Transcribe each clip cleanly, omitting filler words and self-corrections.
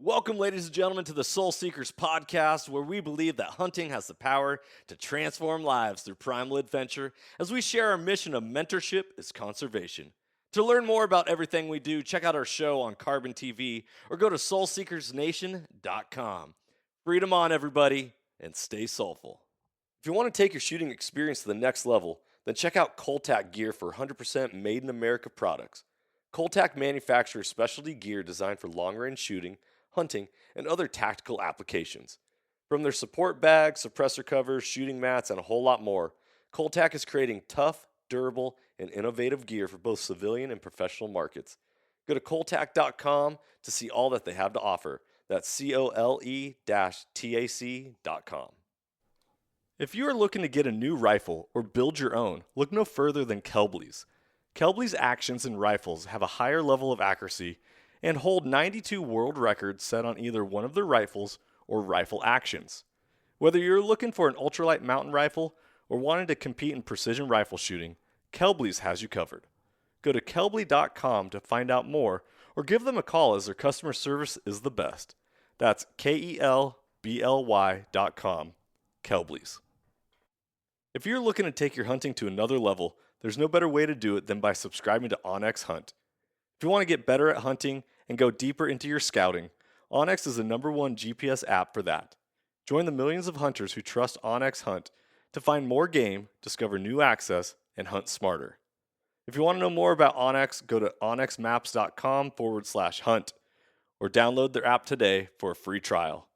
Welcome, ladies and gentlemen, to the Soul Seekers podcast, where we believe that hunting has the power to transform lives through primal adventure as we share our mission of mentorship is conservation. To learn more about everything we do, check out our show on Carbon TV or go to soulseekersnation.com. Freedom on, everybody, and stay soulful. If you want to take your shooting experience to the next level, then check out Coltac gear for 100% made in America products. Coltac manufactures specialty gear designed for long-range shooting, hunting, and other tactical applications. From their support bags, suppressor covers, shooting mats, and a whole lot more, Coltac is creating tough, durable, and innovative gear for both civilian and professional markets. Go to coltac.com to see all that they have to offer. That's cole-tac.com. If you are looking to get a new rifle or build your own, look no further than Kelbley's. Kelbley's actions and rifles have a higher level of accuracy and hold 92 world records set on either one of their rifles or rifle actions. Whether you're looking for an ultralight mountain rifle or wanting to compete in precision rifle shooting, Kelbley's has you covered. Go to kelbley.com to find out more or give them a call as their customer service is the best. That's KELBLY.com. Kelbley's. If you're looking to take your hunting to another level, there's no better way to do it than by subscribing to onX Hunt. If you want to get better at hunting and go deeper into your scouting, onX is the #1 GPS app for that. Join the millions of hunters who trust onX Hunt to find more game, discover new access, and hunt smarter. If you want to know more about onX, go to onxmaps.com/hunt or download their app today for a free trial.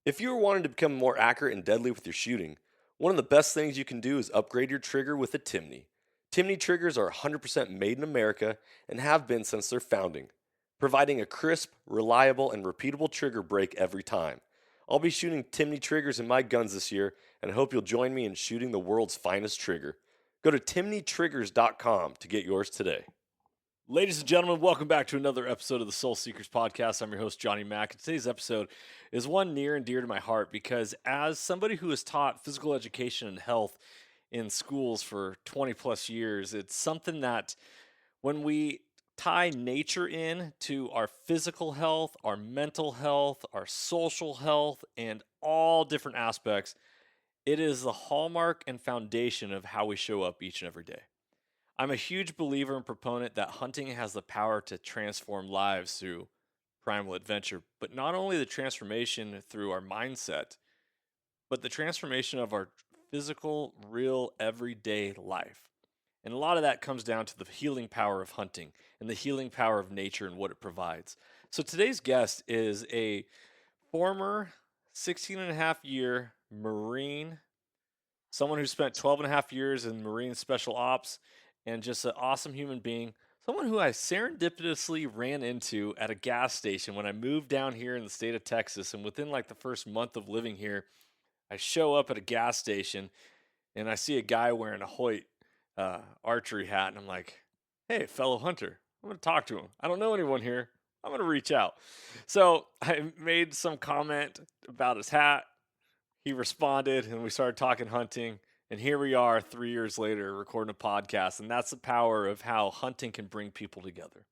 If you are wanting to become more accurate and deadly with your shooting, one of the best things you can do is upgrade your trigger with a Timney. Timney triggers are 100% made in America and have been since their founding, providing a crisp, reliable, and repeatable trigger break every time. I'll be shooting Timney triggers in my guns this year, and I hope you'll join me in shooting the world's finest trigger. Go to timneytriggers.com to get yours today. Ladies and gentlemen, welcome back to another episode of the Soul Seekers podcast. I'm your host, Johnny Mack, and today's episode is one near and dear to my heart because as somebody who has taught physical education and health in schools for 20 plus years, it's something that when we tie nature in to our physical health, our mental health, our social health, and all different aspects, it is the hallmark and foundation of how we show up each and every day. I'm a huge believer and proponent that hunting has the power to transform lives through primal adventure, but not only the transformation through our mindset, but the transformation of our physical, real, everyday life. And a lot of that comes down to the healing power of hunting and the healing power of nature and what it provides. So today's guest is a former 16 and a half year Marine, someone who spent 12 and a half years in Marine Special Ops, and just an awesome human being, someone who I serendipitously ran into at a gas station when I moved down here in the state of Texas. And within like the first month of living here, I show up at a gas station and I see a guy wearing a Hoyt archery hat. And I'm like, hey, fellow hunter, I'm going to talk to him. I don't know anyone here. I'm going to reach out. So I made some comment about his hat. He responded and we started talking hunting. And here we are 3 years later recording a podcast. And that's the power of how hunting can bring people together.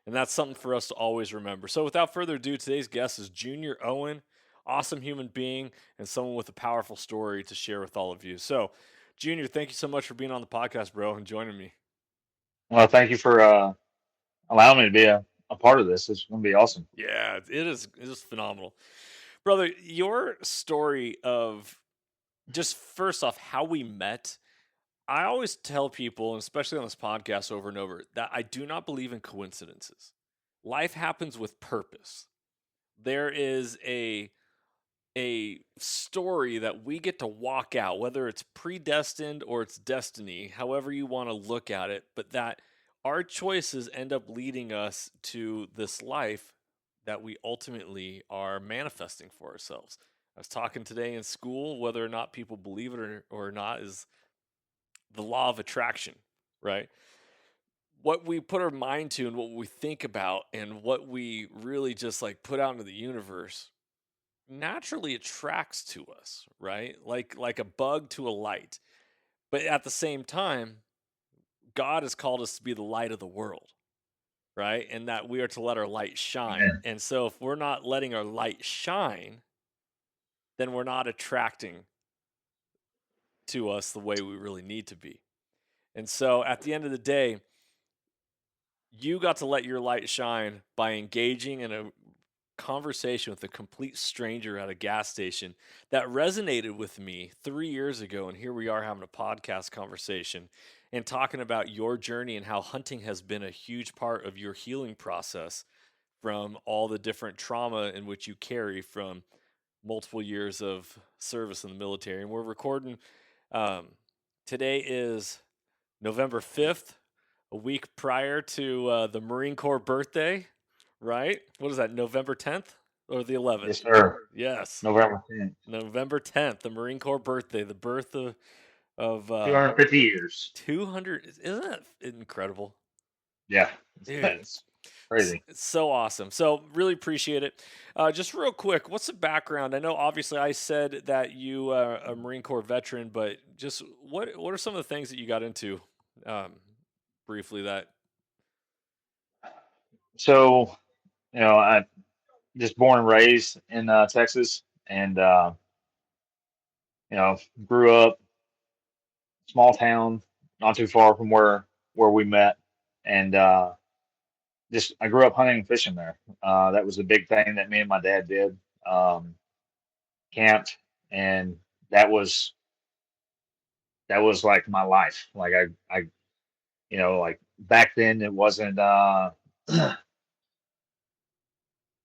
And that's something for us to always remember. So without further ado, today's guest is Junior Owen, awesome human being and someone with a powerful story to share with all of you. So, Junior, thank you so much for being on the podcast, bro, and joining me. Well, thank you for allowing me to be a part of this. It's going to be awesome. Yeah, it is phenomenal. Brother, your story of just first off, how we met, I always tell people, and especially on this podcast over and over, that I do not believe in coincidences. Life happens with purpose. There is a story that we get to walk out, whether it's predestined or it's destiny, however you want to look at it, but that our choices end up leading us to this life that we ultimately are manifesting for ourselves. I was talking today in school, whether or not people believe it or not, is the law of attraction, right? What we put our mind to and what we think about and what we really just like put out into the universe naturally attracts to us, right? Like a bug to a light. But at the same time, God has called us to be the light of the world, right? And that we are to let our light shine. Amen. And so if we're not letting our light shine, then we're not attracting to us the way we really need to be. And so at the end of the day, you got to let your light shine by engaging in a conversation with a complete stranger at a gas station that resonated with me 3 years ago. And here we are having a podcast conversation and talking about your journey and how hunting has been a huge part of your healing process from all the different trauma in which you carry from multiple years of service in the military. And we're recording, um, today is November 5th, a week prior to the Marine Corps birthday, right? What is that, November 10th or the 11th? Yes, sir. Yes, November 10th. November 10th, the Marine Corps birthday, the birth of 250 years. 200. Isn't that incredible? Yeah. Dude, It's crazy. it's so awesome. So really appreciate it. Just real quick, what's the background? I know obviously I said that you are a Marine Corps veteran, but just what are some of the things that you got into um, briefly that. So, I just born and raised in Texas, and grew up small town, not too far from where we met, and just I grew up hunting and fishing there. That was the big thing that me and my dad did. Um, Camped, and that was that was like my life. Like like back then it wasn't.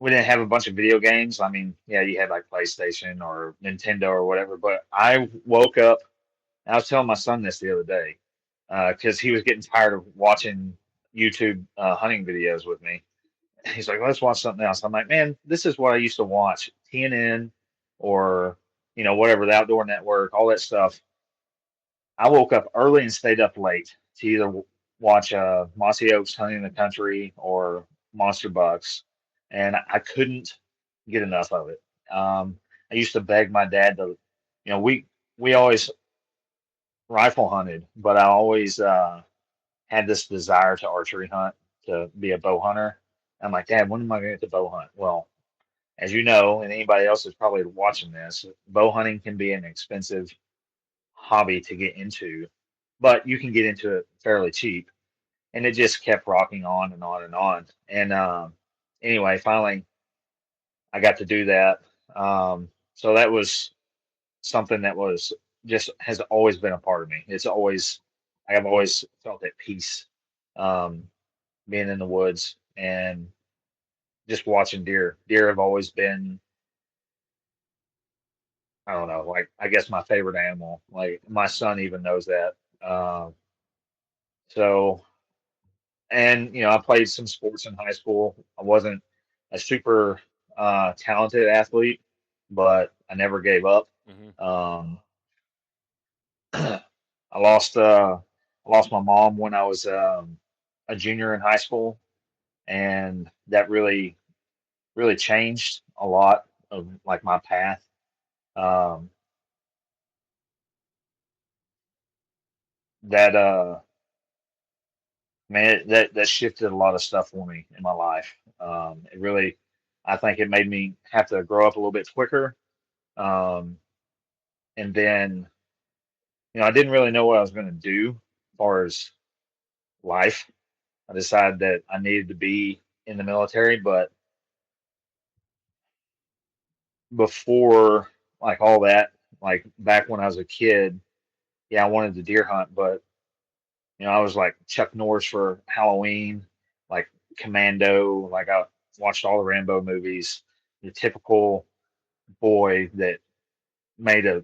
We didn't have a bunch of video games. I mean, yeah, you had like PlayStation or Nintendo or whatever. But I woke up. I was telling my son this the other day because he was getting tired of watching YouTube hunting videos with me. He's like, let's watch something else. I'm like, man, this is what I used to watch, TNN or whatever, the Outdoor Network, all that stuff. I woke up early and stayed up late to either watch Mossy Oaks Hunting in the Country or Monster Bucks, and I couldn't get enough of it. I used to beg my dad to, we always rifle hunted, but I always had this desire to archery hunt, to be a bow hunter. I'm like, Dad, when am I going to get to bow hunt? Well, as you know, and anybody else is probably watching this, bow hunting can be an expensive hobby to get into, but you can get into it fairly cheap. And it just kept rocking on and on and on. And anyway, finally, I got to do that. So that was something that was just has always been a part of me. I have always felt at peace um, being in the woods and just watching deer. Deer have always been, I don't know, like I guess my favorite animal. Like my son even knows that. Uh, so and I played some sports in high school. I wasn't a super talented athlete, but I never gave up. Mhm. Um, I lost my mom when I was a junior in high school, and that really changed a lot of like my path. Um, that man, that shifted a lot of stuff for me in my life. It really, I think it made me have to grow up a little bit quicker. Um, and then, I didn't really know what I was going to do as far as life. I decided that I needed to be in the military, but before like all that, like back when I was a kid, yeah, I wanted to deer hunt, but I was like Chuck Norris for Halloween, like Commando, like I watched all the Rambo movies, the typical boy that made a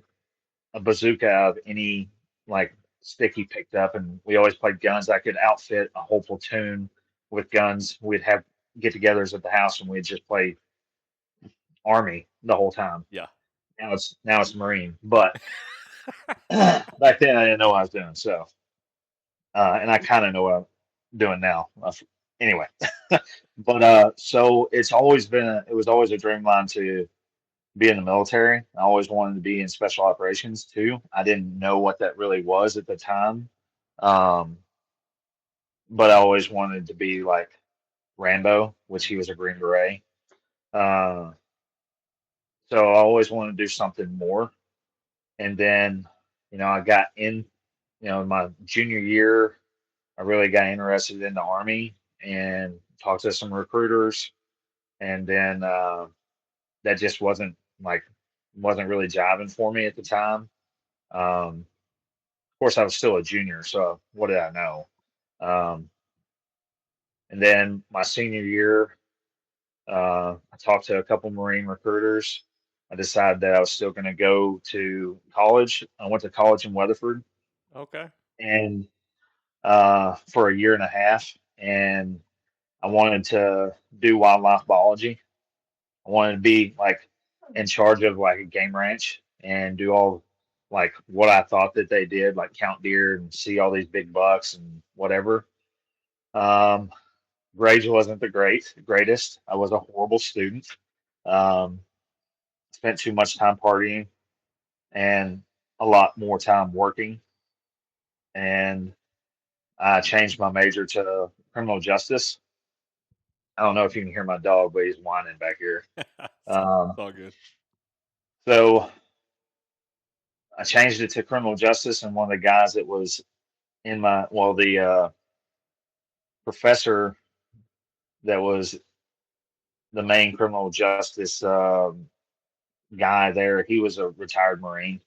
bazooka out of any like stick he picked up, and we always played guns. I could outfit a whole platoon with guns. We'd have get-togethers at the house, and we'd just play army the whole time. Yeah. Now it's Marine, but back then I didn't know what I was doing. So, and I kind of know what I'm doing now. Anyway, but so it was always a dream line to be in the military. I always wanted to be in special operations too. I didn't know what that really was at the time. Um, but I always wanted to be like Rambo, which he was a Green Beret. Uh, so I always wanted to do something more. And then, I got in, my junior year, I really got interested in the Army and talked to some recruiters. And then that just wasn't really jiving for me at the time. Of course, I was still a junior, so what did I know? Um, and then my senior year, I talked to a couple Marine recruiters. I decided that I was still going to go to college. I went to college in Weatherford Okay. and for a year and a half, and I wanted to do wildlife biology. I wanted to be like in charge of like a game ranch and do all like what I thought that they did, like count deer and see all these big bucks and whatever. Um, grades wasn't the greatest. I was a horrible student. Um, spent too much time partying and a lot more time working. And I changed my major to criminal justice. I don't know if you can hear my dog, but he's whining back here. It's Um, all good. so I changed it to criminal justice, and one of the guys that was the professor that was the main criminal justice guy there, he was a retired Marine,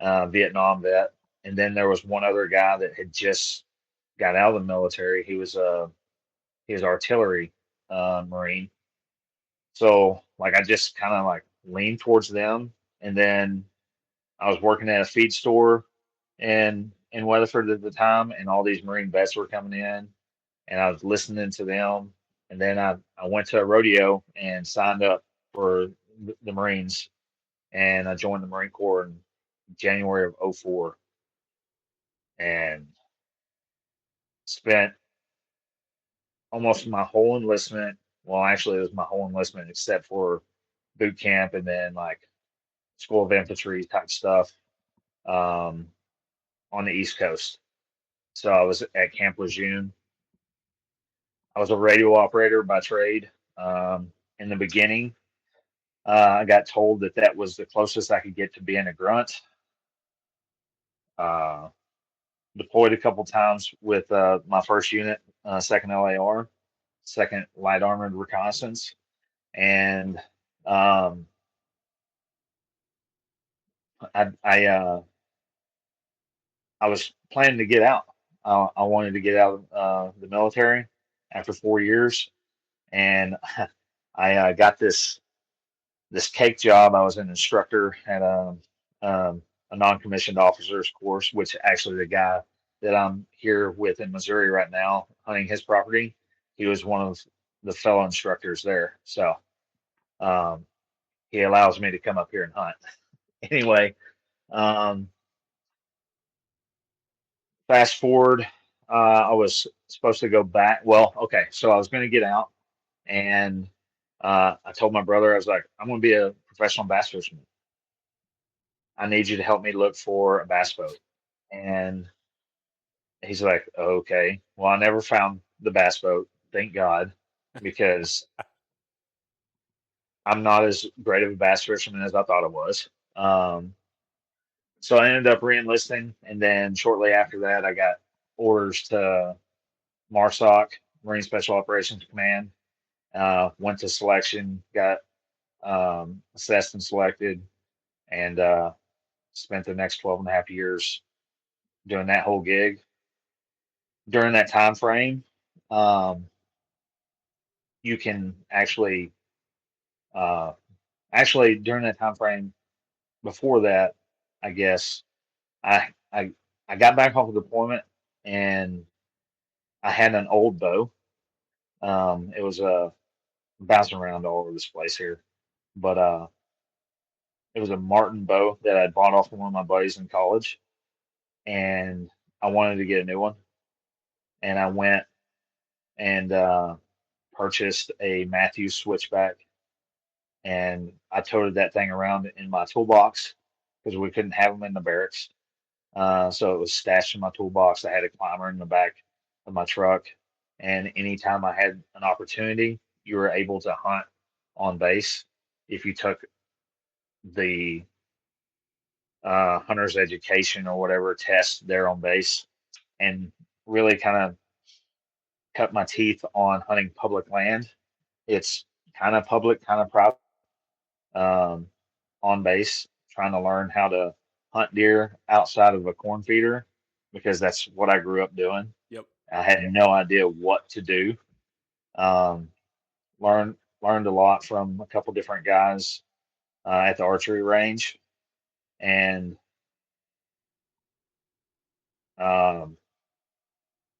Vietnam vet. And then there was one other guy that had just got out of the military. He was artillery Marine. So like I just kind of like leaned towards them. And then I was working at a feed store in Weatherford at the time, and all these Marine vets were coming in, and I was listening to them. And then I went to a rodeo and signed up for the Marines, and I joined the Marine Corps in January of '04, and spent almost my whole enlistment. Well, actually, it was my whole enlistment except for boot camp and then like School of Infantry type stuff um, on the East Coast. So I was at Camp Lejeune. I was a radio operator by trade. In the beginning, I got told that that was the closest I could get to being a grunt. Uh, deployed a couple times with my first unit, second LAR, second light armored reconnaissance, and um, I I was planning to get out. I wanted to get out of the military after 4 years, and I got this cake job. I was an instructor at a non-commissioned officers course, which actually the guy that I'm here with in Missouri right now, hunting his property, he was one of the fellow instructors there. So um, he allows me to come up here and hunt. Anyway, um, fast forward, I was supposed to go back. Well, okay, so I was going to get out, and I told my brother, I was like, I'm going to be a professional bass fisherman. I need you to help me look for a bass boat. And he's like, okay. Well, I never found the bass boat, thank God, because I'm not as great of a bass fisherman as I thought I was. Um, so I ended up reenlisting, and then shortly after that, I got orders to MARSOC, Marine Special Operations Command. Went to selection, got assessed and selected, and spent the next 12 and a half years doing that whole gig. During that time frame, um, you can uh, actually during that time frame before that, I guess I I I got back off of deployment and I had an old bow. It was bouncing around all over this place here, but it was a Martin bow that I bought off of one of my buddies in college, and I wanted to get a new one, and I went and purchased a Matthews switchback, and I toted that thing around in my toolbox because we couldn't have them in the barracks. So it was stashed in my toolbox. I had a climber in the back of my truck, And anytime I had an opportunity, you were able to hunt on base if you took the hunter's education or whatever test there on base, and really kind of cut my teeth on hunting public land. It's kind of public, kind of private, um, on base, trying to learn how to hunt deer outside of a corn feeder because that's what I grew up doing. Yep. I had no idea what to do. Um, learned a lot from a couple different guys at the archery range, and um,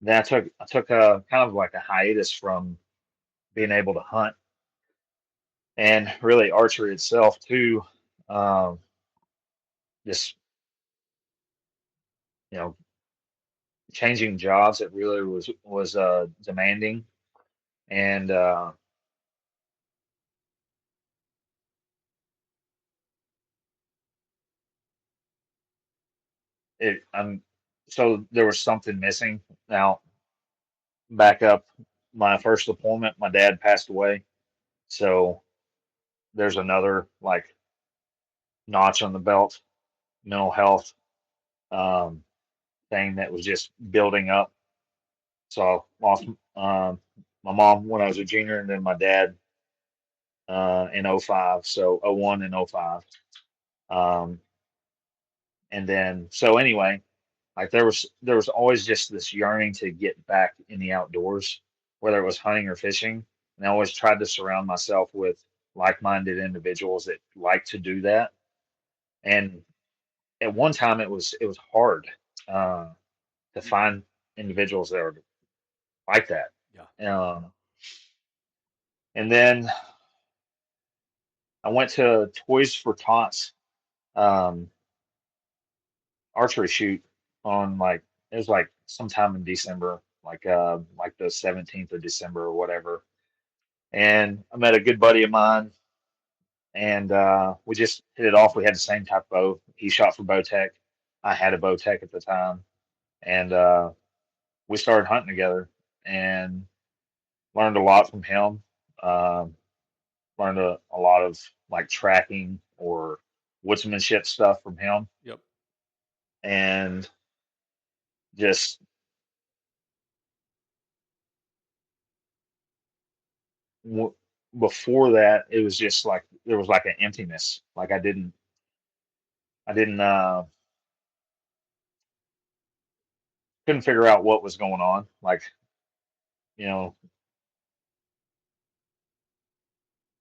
then I took a kind of like a hiatus from being able to hunt and really archery itself too. Um, just you know, changing jobs, it really was demanding, and it I'm so there was something missing. Now back up, my first deployment, my dad passed away, so there's another like notch on the belt, mental health um, thing that was just building up. So I lost my mom when I was a junior, and then my dad in '05, so '01 and '05. Um, and then so anyway, like there was always just this yearning to get back in the outdoors, whether it was hunting or fishing. And I always tried to surround myself with like-minded individuals that like to do that. And at one time, it was hard uh, to find individuals that are like that. Yeah. Um, and then I went to Toys for Tots um, archery shoot on like it was like sometime in December, like the 17th of December or whatever. And I met a good buddy of mine, and we just hit it off. We had the same type of bow. He shot for Bowtech. I had a Bowtech at the time, and we started hunting together and learned a lot from him. Um, learned a lot of like tracking or woodsmanship stuff from him, Yep. and just w- before that, it was just like there was like an emptiness. Like I didn't couldn't figure out what was going on. Like you know,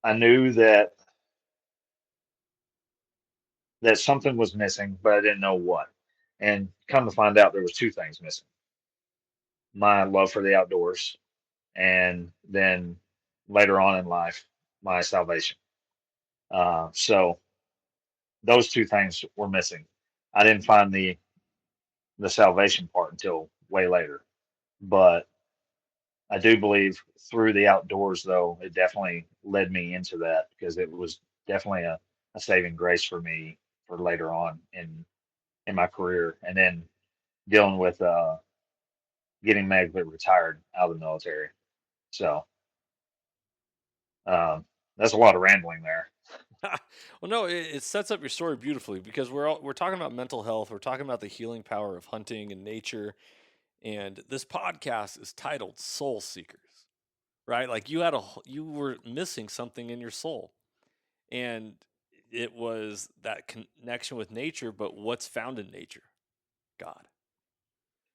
I knew that something was missing, but I didn't know what. And come to find out, there was two things missing: my love for the outdoors, and then later on in life, my salvation. So those two things were missing. I didn't find the salvation part until way later, but I do believe through the outdoors, though, it definitely led me into that because it was definitely a saving grace for me for later on in my career, and then dealing with getting medically retired out of the military. So um, that's a lot of rambling there. Well, no, it sets up your story beautifully because we're talking about mental health. We're talking about the healing power of hunting and nature. And this podcast is titled Soul Seekers, right? Like you were missing something in your soul. And it was that connection with nature, but what's found in nature? God.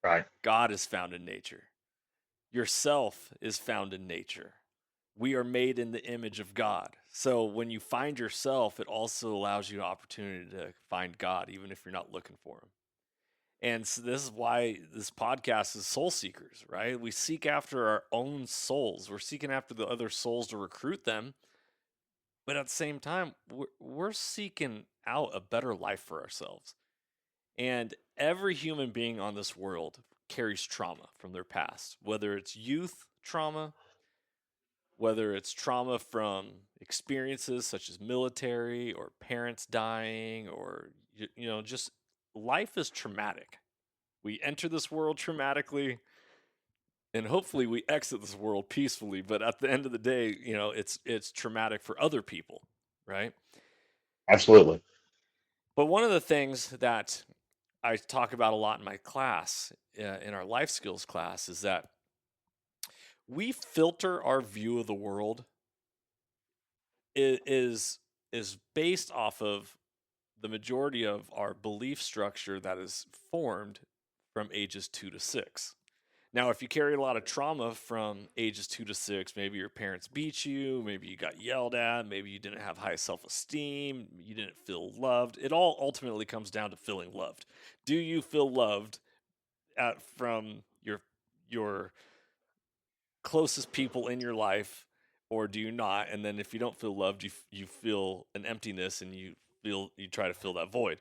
Right. God is found in nature. Yourself is found in nature. We are made in the image of God. So when you find yourself, it also allows you an opportunity to find God, even if you're not looking for him. And so this is why this podcast is Soul Seekers, right? We seek after our own souls. We're seeking after the other souls to recruit them. But at the same time, we're seeking out a better life for ourselves. And every human being on this world carries trauma from their past, whether it's youth trauma, whether it's trauma from experiences such as military or parents dying, or, just life is traumatic. We enter this world traumatically, and hopefully we exit this world peacefully. But at the end of the day, it's traumatic for other people, right? Absolutely. But one of the things that I talk about a lot in my class, in our life skills class, is that we filter our view of the world is based off of the majority of our belief structure that is formed from ages 2 to 6. Now, if you carry a lot of trauma from ages 2 to 6, maybe your parents beat you, maybe you got yelled at, maybe you didn't have high self esteem, you didn't feel loved. It all ultimately comes down to feeling loved. Do you feel loved from your closest people in your life, or do you not? And then if you don't feel loved, you feel an emptiness, and you try to fill that void.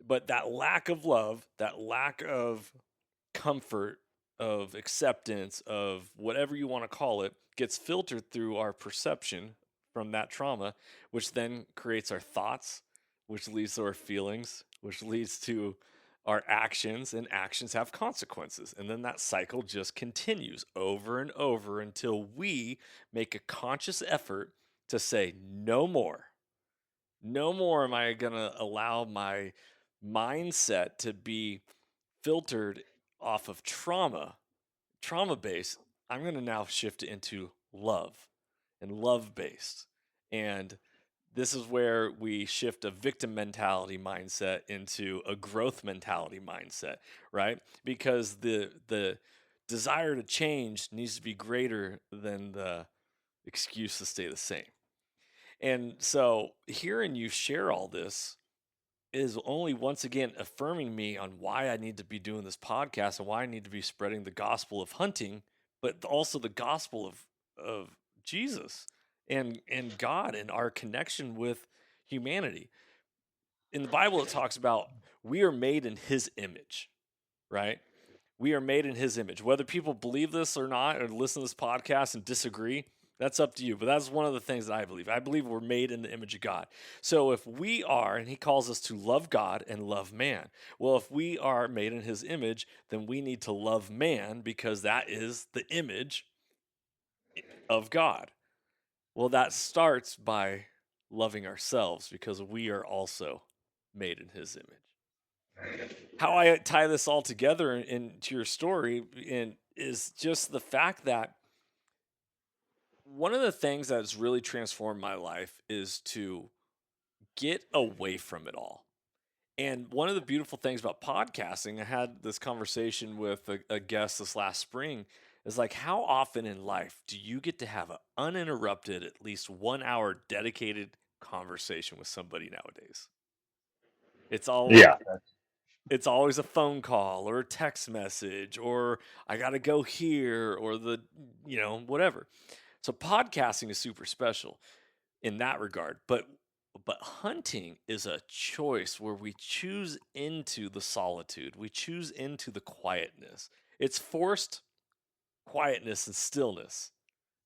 But that lack of love, that lack of comfort, of acceptance, of whatever you want to call it, gets filtered through our perception from that trauma, which then creates our thoughts, which leads to our feelings, which leads to our actions, and actions have consequences. And then that cycle just continues over and over until we make a conscious effort to say, no more. No more am I going to allow my mindset to be filtered off of trauma based. I'm going to now shift it into love and love based. And this is where we shift a victim mentality mindset into a growth mentality mindset, right? Because the desire to change needs to be greater than the excuse to stay the same. And so hearing you share all this is only once again affirming me on why I need to be doing this podcast and why I need to be spreading the gospel of hunting, but also the gospel of Jesus and God and our connection with humanity. In the Bible, it talks about we are made in His image, right? We are made in His image. Whether people believe this or not, or listen to this podcast and disagree, that's up to you. But that's one of the things that I believe. I believe we're made in the image of God. So if we are, and He calls us to love God and love man. Well, if we are made in His image, then we need to love man because that is the image of God. Well, that starts by loving ourselves because we are also made in His image. How I tie this all together into your story is just the fact that one of the things that's really transformed my life is to get away from it all. And one of the beautiful things about podcasting, I had this conversation with a guest this last spring, is like, how often in life do you get to have an uninterrupted, at least 1 hour dedicated conversation with somebody nowadays? It's always Yeah. it's always a phone call or a text message or I got to go here or whatever. So podcasting is super special in that regard, but hunting is a choice where we choose into the solitude. We choose into the quietness. It's forced quietness and stillness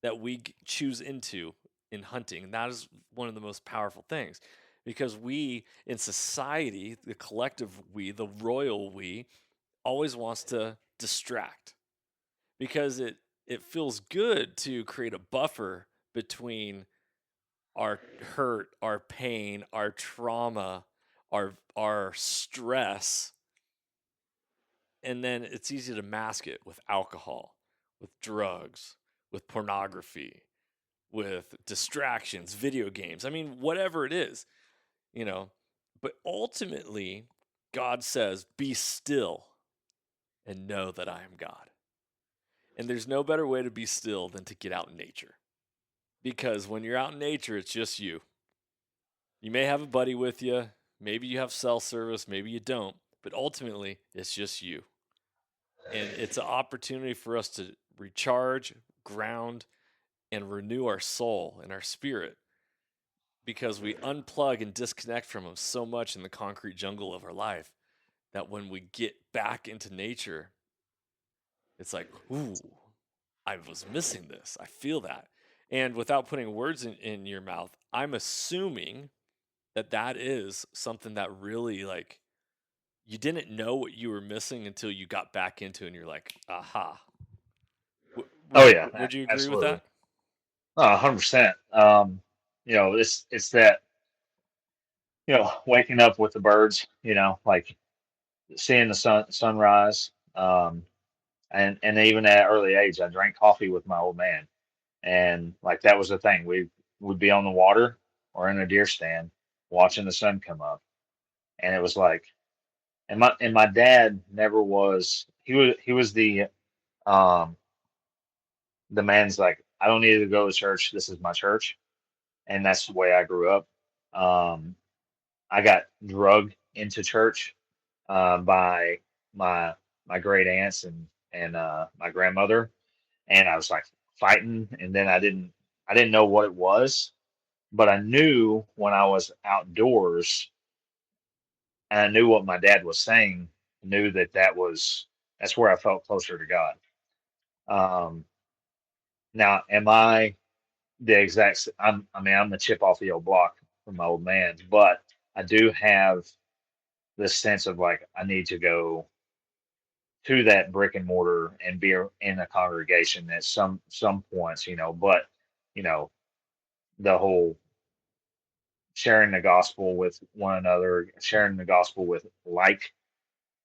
that we choose into in hunting. And that is one of the most powerful things because we in society, the collective we, the royal we, always wants to distract because it feels good to create a buffer between our hurt, our pain, our trauma, our stress, and then it's easy to mask it with alcohol, with drugs, with pornography, with distractions, video games. I mean, whatever it is, you know. But ultimately, God says, "Be still and know that I am God." And there's no better way to be still than to get out in nature. Because when you're out in nature, it's just you. You may have a buddy with you, maybe you have cell service, maybe you don't, but ultimately, it's just you. And it's an opportunity for us to recharge, ground, and renew our soul and our spirit because we unplug and disconnect from them so much in the concrete jungle of our life that when we get back into nature, it's like, ooh, I was missing this. I feel that. And without putting words in your mouth, I'm assuming that is something that really like you didn't know what you were missing until you got back into it and you're like, aha. Oh yeah, Would you agree with absolutely. that? 100%. It's that, waking up with the birds, like seeing the sunrise. And even at an early age, I drank coffee with my old man, and like that was the thing. We would be on the water or in a deer stand watching the sun come up, and it was like, and my dad never was. He was um the man's like, I don't need to go to church. This is my church, and that's the way I grew up. Um, I got drugged into church by my my great aunts and my grandmother, and I was like fighting, and then I didn't know what it was, but I knew when I was outdoors, and I knew what my dad was saying, knew that's where I felt closer to God. Um, Now, am I the I mean, I'm the chip off the old block from my old man, but I do have this sense of like I need to go to that brick and mortar and be in a congregation at some points, but you know, the whole sharing the gospel with one another, sharing the gospel with like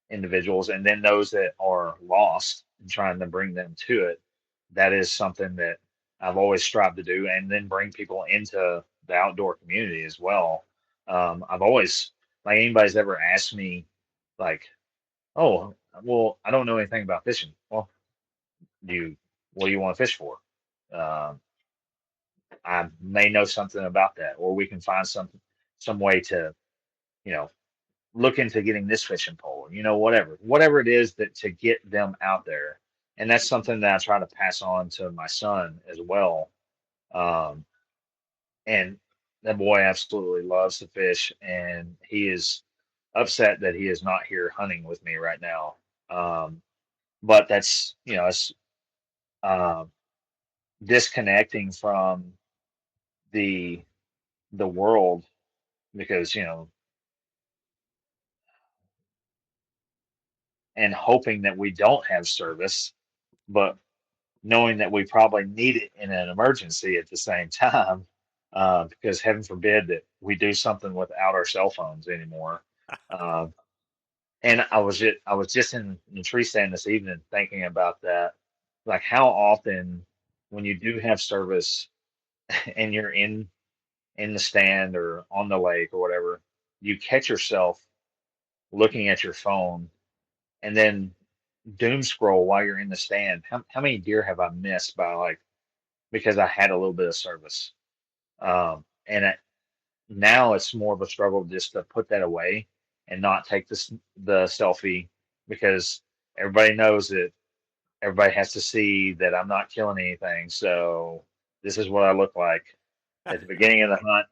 individuals, and then those that are lost and trying to bring them to it. That is something that I've always strived to do, and then bring people into the outdoor community as well. I've always, like, anybody's ever asked me, like, oh, well, I don't know anything about fishing. Well, do you, what do you want to fish for? Um, I may know something about that, or we can find some way to, you know, look into getting this fishing pole, whatever it is that to get them out there. And that's something that I try to pass on to my son as well. Um, and that boy absolutely loves to fish, and he is upset that he is not here hunting with me right now. But that's, it's um, disconnecting from the the world, because and hoping that we don't have service, but knowing that we probably need it in an emergency at the same time, because heaven forbid that we do something without our cell phones anymore. Uh, and I was just in the tree stand this evening thinking about that, like how often when you do have service and you're in the stand or on the lake or whatever, you catch yourself looking at your phone and then doom scroll while you're in the stand. How many deer have I missed by, like, because I had a little bit of service. And now it's more of a struggle just to put that away and not take the selfie, because everybody knows that everybody has to see that I'm not killing anything. So this is what I look like at the beginning of the hunt,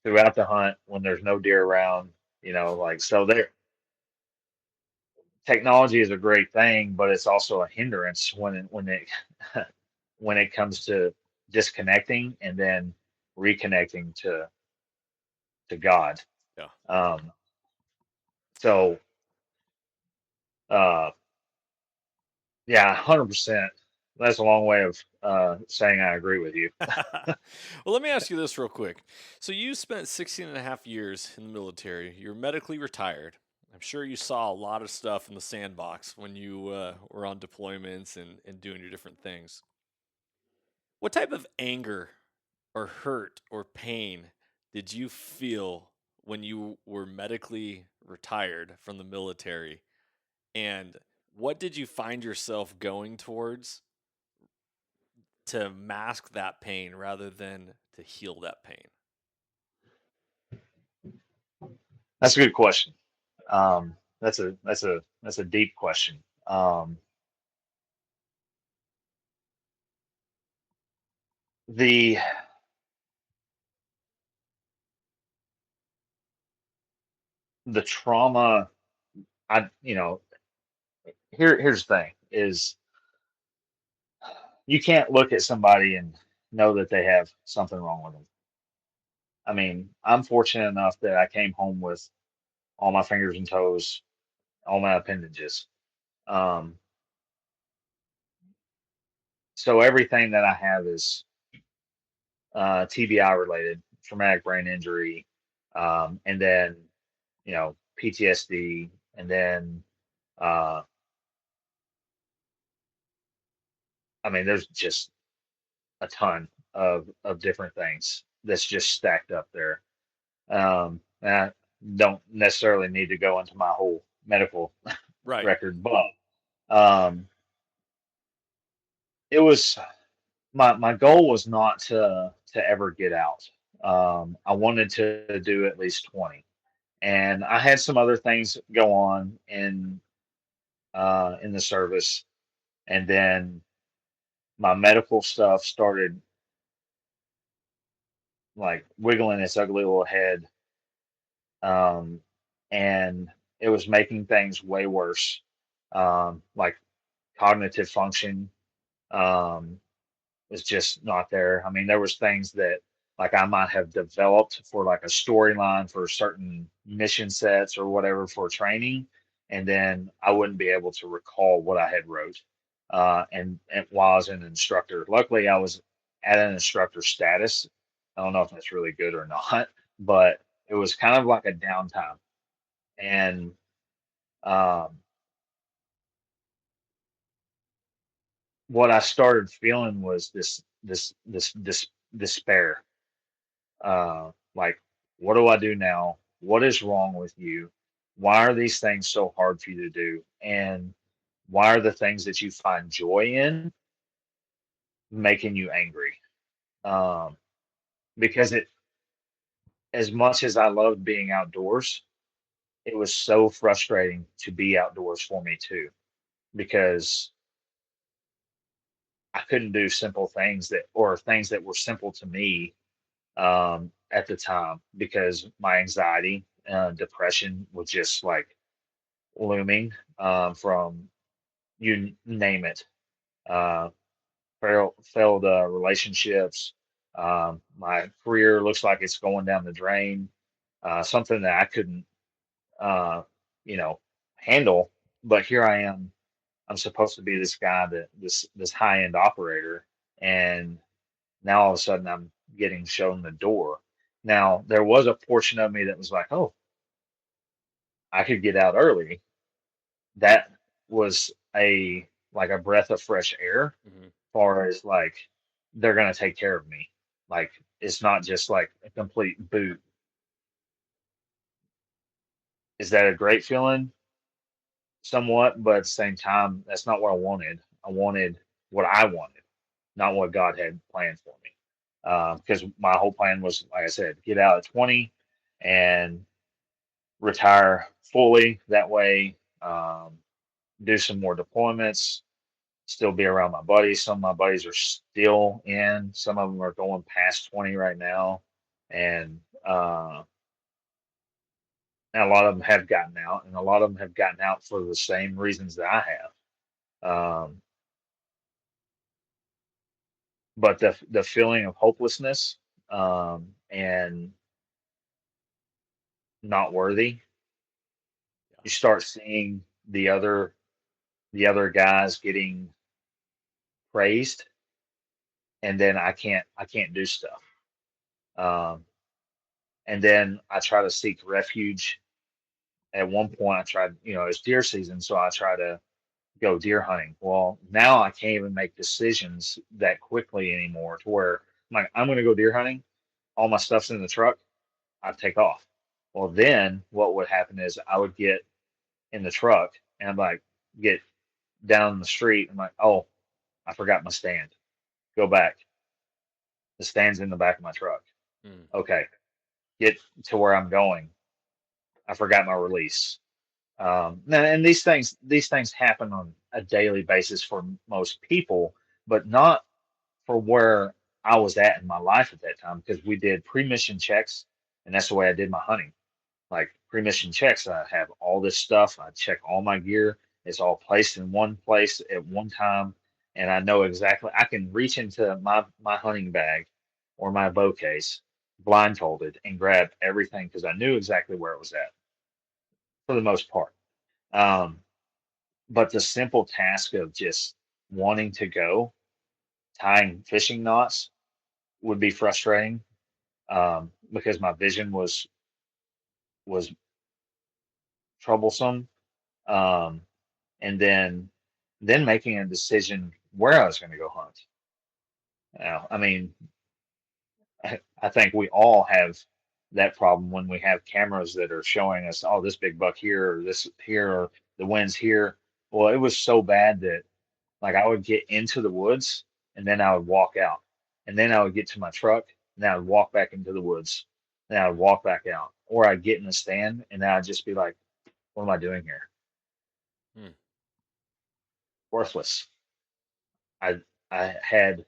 throughout the hunt, when there's no deer around. Like, so there. Technology is a great thing, but it's also a hindrance when it when it comes to disconnecting and then reconnecting to God. Yeah. Um, so uh, yeah, 100%. That's a long way of saying I agree with you. Well, let me ask you this real quick. So you spent 16 and a half years in the military. You're medically retired. I'm sure you saw a lot of stuff in the sandbox when you were on deployments and doing your different things. What type of anger or hurt or pain did you feel when you were medically retired from the military? And what did you find yourself going towards to mask that pain rather than to heal that pain? That's a good question. That's a deep question. The the trauma. I you know here's the thing is, you can't look at somebody and know that they have something wrong with them. I mean, I'm fortunate enough that I came home with all my fingers and toes, all my appendages. Um, So everything that I have is TBI related, traumatic brain injury, and then PTSD, and then uh, I mean, there's just a ton of different things that's just stacked up there. And I don't necessarily need to go into my whole medical Right. record, but um, it was my goal was not to ever get out. I wanted to do at least 20, and I had some other things go on in the service, and then my medical stuff started like wiggling its ugly little head, um, and it was making things way worse, like cognitive function. Um, was just not there. I mean, there was things that like I might have developed for like a storyline for certain mission sets or whatever for training, and then I wouldn't be able to recall what I had wrote. And while I was an instructor, luckily I was at an instructor status. I don't know if that's really good or not, but it was kind of like a downtime. And um, what I started feeling was this despair. Like, what do I do now? What is wrong with you? Why are these things so hard for you to do? And why are the things that you find joy in making you angry? Um, because as much as I loved being outdoors, it was so frustrating to be outdoors for me too, because I couldn't do simple things or things that were simple to me at the time because my anxiety, depression was just like looming from you name it. Uh, failed relationships. My career looks like it's going down the drain. Something that I couldn't, uh, you know, handle. But here I am. I'm supposed to be this guy this high end operator, and now all of a sudden I'm getting shown the door. Now there was a portion of me that was like, oh, I could get out early. That was a like a breath of fresh air, Hmm. far as like they're gonna take care of me. Like it's not just like a complete boot. Is that a great feeling? Somewhat, but at the same time, that's not what I wanted. I wanted what I wanted, not what God had planned for me. Because my whole plan was, like I said, get out at 20 and retire fully. That way, do some more deployments, still be around my buddies. Some of my buddies are still in. Some of them are going past 20 right now, and and a lot of them have gotten out, and a lot of them have gotten out for the same reasons that I have. But the feeling of hopelessness, and not worthy, Yeah. you start seeing the other guys getting praised, and then I can't do stuff. Um, and then I try to seek refuge. At one point, I tried, it's deer season, so I try to go deer hunting. Well, now I can't even make decisions that quickly anymore to where I'm like, I'm going to go deer hunting. All my stuff's in the truck. I take off. Well, then what would happen is I would get in the truck and like get down the street. I'm like, oh, I forgot my stand. Go back. The stand's in the back of my truck. Mm. Okay. Get to where I'm going. I forgot my release. And these things happen on a daily basis for most people, but not for where I was at in my life at that time because we did pre-mission checks, and that's the way I did my hunting. Like pre-mission checks, I have all this stuff. I check all my gear. It's all placed in one place at one time, and I know exactly. I can reach into my hunting bag or my bow case blindfolded and grab everything because I knew exactly where it was at for the most part. Um, but the simple task of just wanting to go tying fishing knots would be frustrating, because my vision was troublesome. Um, and then making a decision where I was going to go hunt. Now, I mean, I think we all have that problem when we have cameras that are showing us, oh, this big buck here, or this here, or the wind's here. Well, it was so bad that like I would get into the woods and then I would walk out. And then I would get to my truck and then I would walk back into the woods. Then I would walk back out. Or I'd get in the stand and then I'd just be like, what am I doing here? Hmm. Worthless. I I had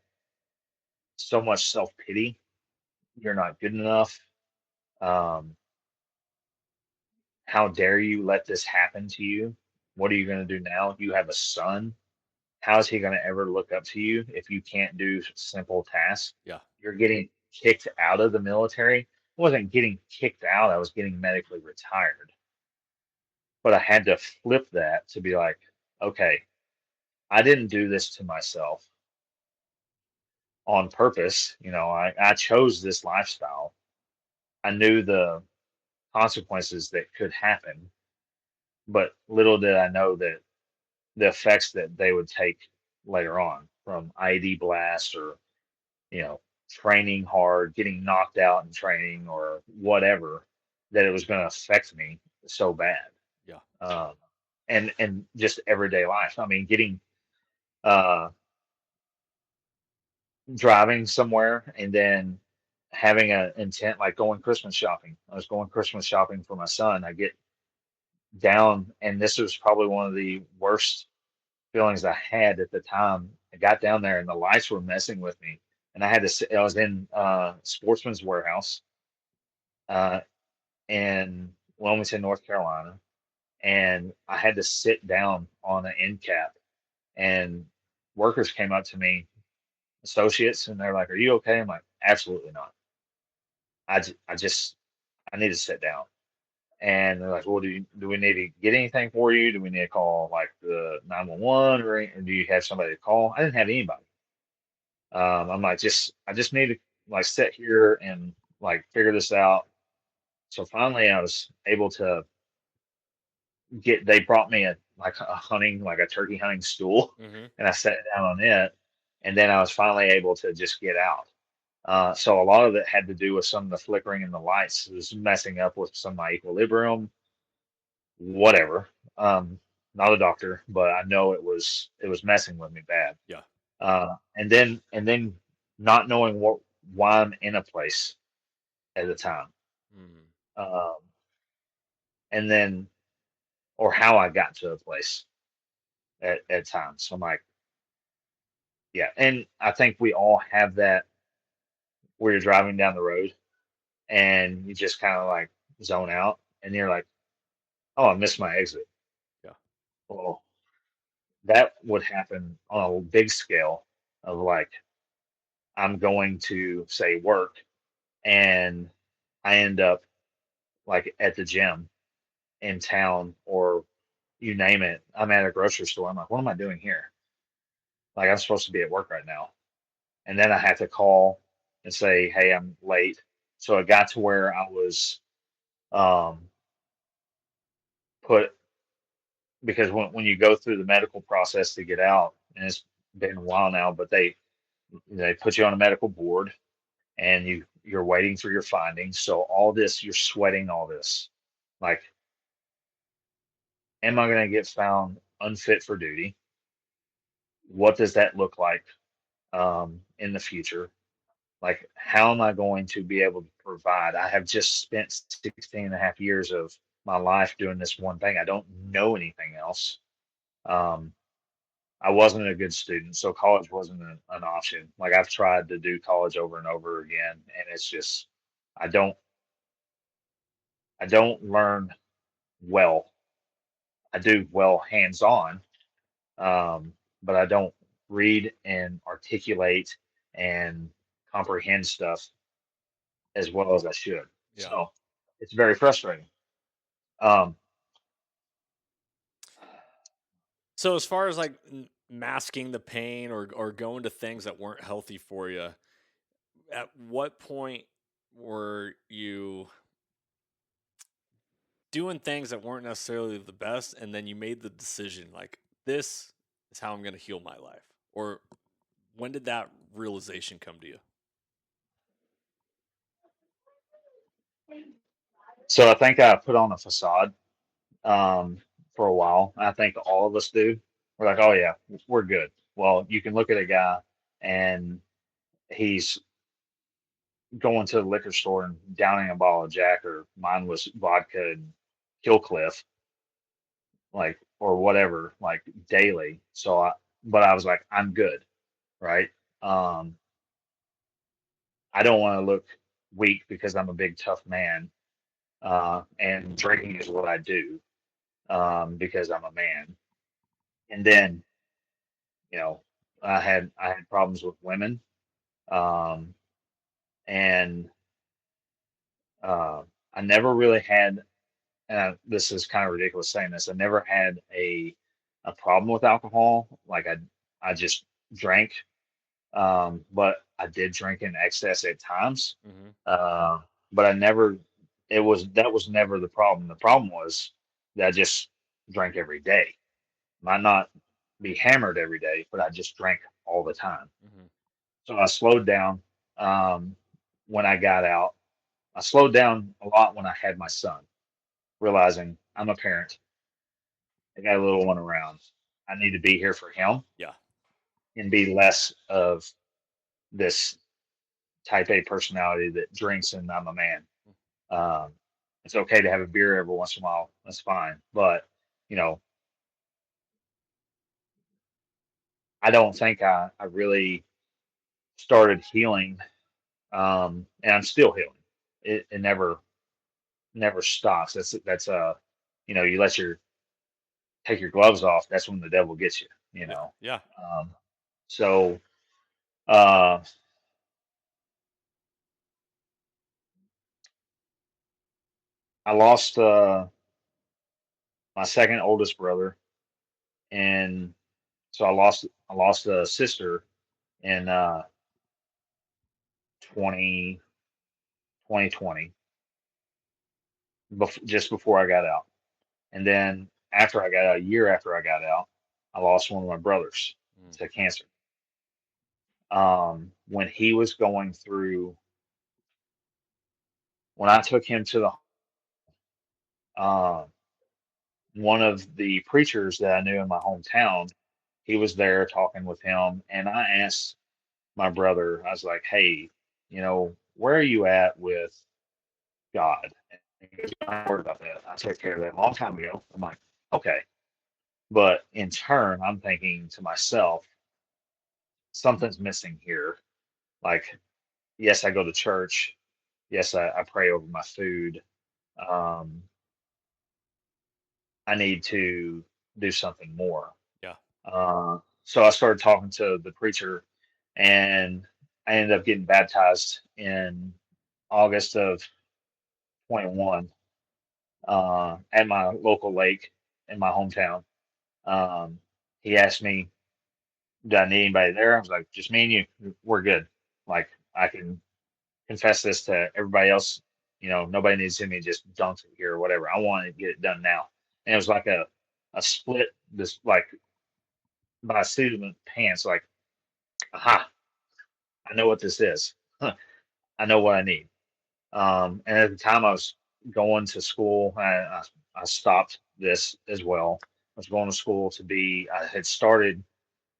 so much self-pity. You're not good enough. Um, how dare you let this happen to you? What are you going to do now? You have a son. How is he going to ever look up to you if you can't do simple tasks? Yeah. You're getting kicked out of the military. I wasn't getting kicked out, I was getting medically retired. But I had to flip that to be like, okay, I didn't do this to myself on purpose. I chose this lifestyle. I knew the consequences that could happen, but little did I know that the effects that they would take later on from IED blast or, you know, training hard, getting knocked out in training or whatever, that it was going to affect me so bad. Yeah. Um, and just everyday life. I mean, getting uh, driving somewhere and then having an intent like going Christmas shopping. I was going Christmas shopping for my son. I get down, and this was probably one of the worst feelings I had at the time. I got down there and the lights were messing with me. And I had to sit, I was in Sportsman's Warehouse uh, in Wilmington, North Carolina. And I had to sit down on an end cap. And workers came up to me, associates, and they're like, "Are you okay?" I'm like, "Absolutely not. I need to sit down." And they're like, "Well, do we need to get anything for you? Do we need to call like the 911 or do you have somebody to call?" I didn't have anybody. I'm like, I just need to like sit here and like figure this out. So finally, I was able to they brought me like a turkey hunting stool, Mm-hmm. and I sat down on it, and then I was finally able to just get out. So a lot of it had to do with some of the flickering in the lights. It was messing up with some of my equilibrium, whatever. Um, Not a doctor, but I know it was messing with me bad. Yeah. And then not knowing why I'm in a place at the time, Mm. um, and then or how I got to a place at times. So I'm like, yeah, and I think we all have that where you're driving down the road and you just kind of like zone out, and you're like, oh, I missed my exit. Yeah. Well, that would happen on a big scale of like I'm going to say work and I end up like at the gym in town or you name it. I'm at a grocery store. I'm like, what am I doing here? Like I'm supposed to be at work right now. And then I have to call and say, hey, I'm late. So it got to where I was um, put because when you go through the medical process to get out, and it's been a while now, but they put you on a medical board and you're waiting for your findings. So all this, you're sweating all this. Like, am I going to get found unfit for duty? What does that look like in the future? Like, how am I going to be able to provide? I have just spent 16 and a half years of my life doing this one thing. I don't know anything else. Um, I wasn't a good student, so college wasn't an option. Like I've tried to do college over and over again, and it's just I don't I don't learn well. I do well hands on, but I don't read and articulate and comprehend stuff as well as I should. Yeah. So it's very frustrating. Um, So as far as like masking the pain or going to things that weren't healthy for you, at what point were you doing things that weren't necessarily the best and then you made the decision like this is how I'm going to heal my life? Or when did that realization come to you? So I think I put on a facade um, for a while. I think all of us do. We're like, oh yeah, we're good. Well, you can look at a guy and he's going to the liquor store and downing a bottle of Jack, or mine was vodka and Killcliff, like, or whatever, like daily. But I was like, I'm good, right? Um, I don't want to look weak because I'm a big tough man, and drinking is what I do, because I'm a man. And then, you know, I had problems with women, um, and uh, I never really had. This is kind of ridiculous saying this. I never had a problem with alcohol. Like I just drank, but I did drink in excess at times. Mm-hmm. Uh, but I never. That was never the problem. The problem was that I just drank every day. Might not be hammered every day, but I just drank all the time. Mm-hmm. So I slowed down um, when I got out. I slowed down a lot when I had my son, realizing I'm a parent. I got a little one around. I need to be here for him Yeah. and be less of this type A personality that drinks and I'm a man. Um, it's okay to have a beer every once in a while. That's fine. But, you know, I don't think I really started healing. And I'm still healing. It never stops. You let your take your gloves off. That's when the devil gets you, you Yeah. know? Yeah. Um, so, uh, I lost, my second oldest brother, and so I lost a sister in 20 2020, just before I got out. And then after I got out, a year after I got out, I lost one of my brothers Mm. to cancer. When he was going through, when I took him to uh, one of the preachers that I knew in my hometown, he was there talking with him, and I asked my brother, I was like, "Hey, where are you at with God?" And he goes, "I heard about that. I took care of that a long time ago." I'm like, "Okay." But in turn, I'm thinking to myself, something's missing here. Like, yes, I go to church. Yes, I pray over my food. Um, I need to do something more. Yeah. So I started talking to the preacher, and I ended up getting baptized in August of 21, at my local lake in my hometown. Um, he asked me, "Do I need anybody there?" I was like, "Just me and you. We're good. Like, I can confess this to everybody else. Nobody needs to see me just dunk it here or whatever. I want to get it done now." And it was like a split, this like by a seat of the pants, like, aha, I know what this is. I know what I need. And at the time, I was going to school. I stopped this as well. I was going to school to be. I had started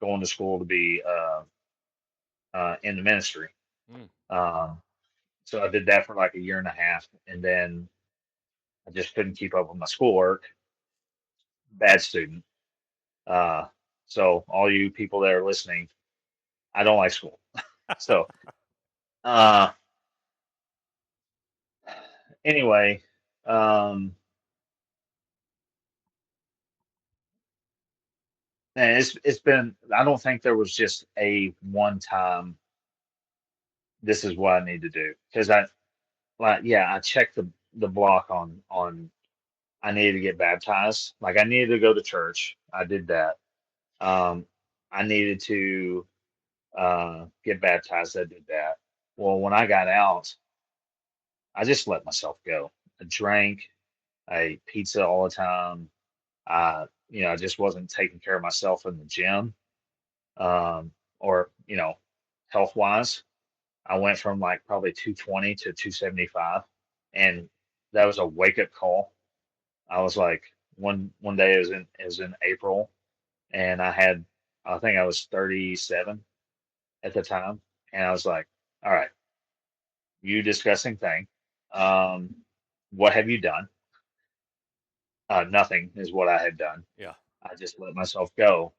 going to school to be in the ministry. Mm. Um, so I did that for like a year and a half, and then I just couldn't keep up with my schoolwork. Bad student. Uh, so all you people that are listening, I don't like school. So uh, anyway, um, and it's been. I don't think there was just a one time. This is what I need to do, because I checked the block on I needed to get baptized. Like, I needed to go to church. I did that. Um, I needed to get baptized. I did that. Well, when I got out, I just let myself go. I drank, I ate pizza all the time. I just wasn't taking care of myself in the gym, or health wise. I went from like probably 220 to 275, and that was a wake up call. I was like, one day it was in April, and I think I was 37 at the time, and I was like, all right, you disgusting thing, um, what have you done? Nothing is what I had done. Yeah. I just let myself go,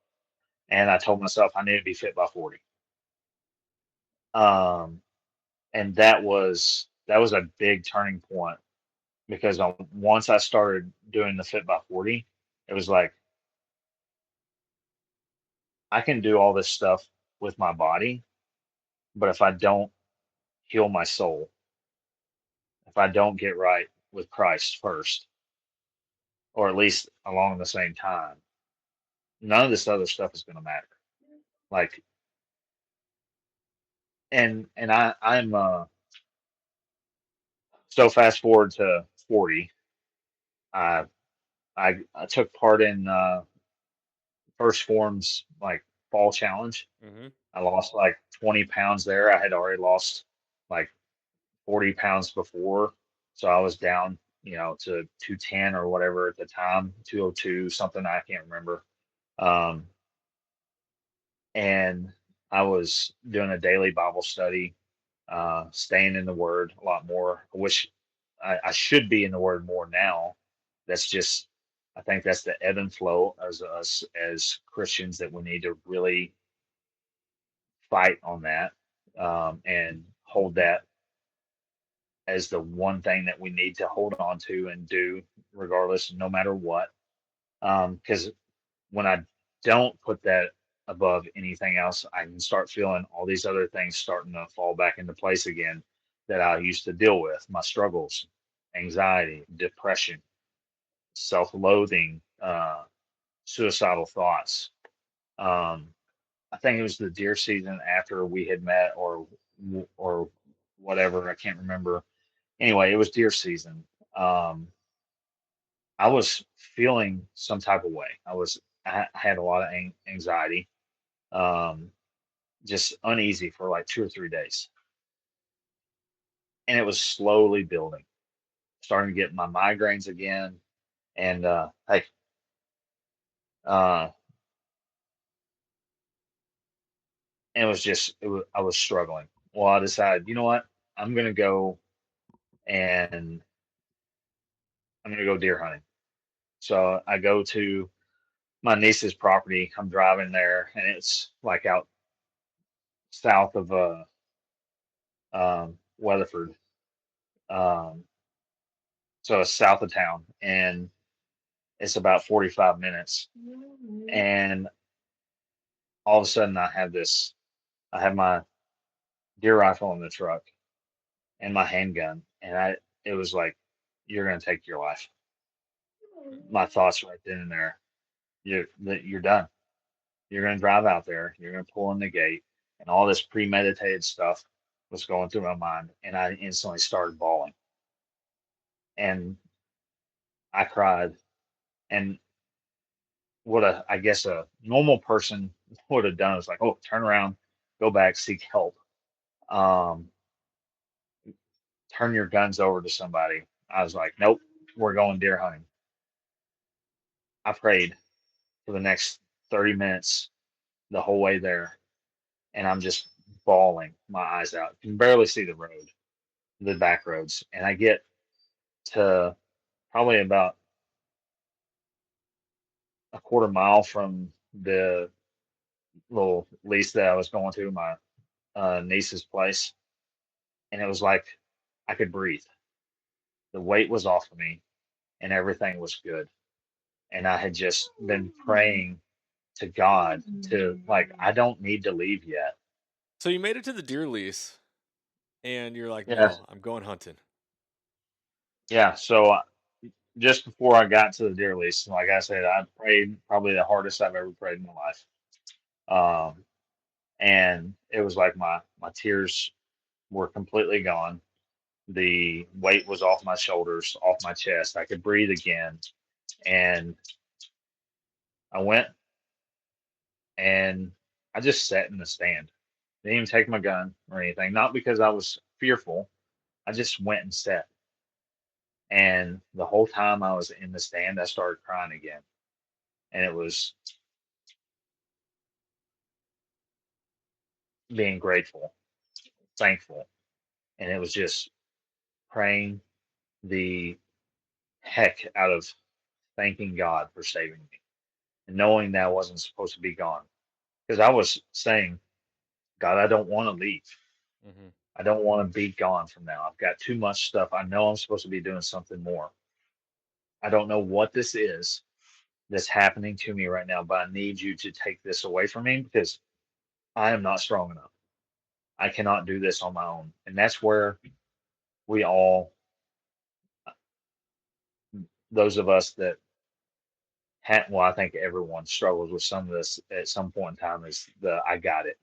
and I told myself I need to be fit by 40. Um, and that was a big turning point because once I started doing the fit by 40, it was like I can do all this stuff with my body, but if I don't heal my soul, if I don't get right with Christ first, or at least along the same time, none of this other stuff is going to matter. Like, and I'm so fast forward to 40. I I took part in First Form's like fall challenge. Mm-hmm. I lost like 20 pounds there. I had already lost like 40 pounds before. So I was down, to 210 or whatever at the time, 202, something I can't remember. Um, and I was doing a daily Bible study, staying in the Word a lot more. I wish I should be in the Word more now. That's just, I think that's the ebb and flow as us as Christians that we need to really fight on that, and hold that as the one thing that we need to hold on to and do regardless, no matter what. Because when I don't put that above anything else, I can start feeling all these other things starting to fall back into place again that I used to deal with, my struggles, anxiety, depression, self-loathing, suicidal thoughts. Um, I think it was the deer season after we had met, or whatever. I can't remember. Anyway, it was deer season. Um, I was feeling some type of way. I had a lot of anxiety, um, just uneasy for like 2 or 3 days, and it was slowly building. Starting to get my migraines again, and uh, and it was just I was struggling. Well, I decided, you know what, I'm gonna go and I'm gonna go deer hunting. So I go to my niece's property. I'm driving there, and it's like out south of Weatherford. Um, so it's south of town, and it's about 45 minutes. And all of a sudden, I have my deer rifle in the truck and my handgun, and it was like, you're gonna take your life. My thoughts right then and there. You're done. You're gonna drive out there. You're gonna pull in the gate, and all this premeditated stuff was going through my mind, and I instantly started bawling, and I cried. And what I guess a normal person would have done is like, oh, turn around, go back, seek help, um, turn your guns over to somebody. I was like, nope, we're going deer hunting. I prayed for the next 30 minutes the whole way there, and I'm just bawling my eyes out. You can barely see the road, the back roads. And I get to probably about a quarter mile from the little lease that I was going to, my niece's place. And it was like I could breathe. The weight was off of me, and everything was good. And I had just been praying to God to, like, I don't need to leave yet. So you made it to the deer lease, and you're like, Yes. "No, I'm going hunting." Yeah. So just before I got to the deer lease, like I said, I prayed probably the hardest I've ever prayed in my life. Um, and it was like my tears were completely gone. The weight was off my shoulders, off my chest. I could breathe again. And I went and I just sat in the stand. Didn't even take my gun or anything. Not because I was fearful. I just went and sat. And the whole time I was in the stand, I started crying again. And it was being grateful, thankful. And it was just praying the heck out of thanking God for saving me and knowing that I wasn't supposed to be gone. Because I was saying, God, I don't want to leave. Mm-hmm. I don't want to be gone from now. I've got too much stuff. I know I'm supposed to be doing something more. I don't know what this is that's happening to me right now, but I need you to take this away from me because I am not strong enough. I cannot do this on my own. And that's where we all, those of us that had, well, I think everyone struggles with some of this at some point in time is the I got it.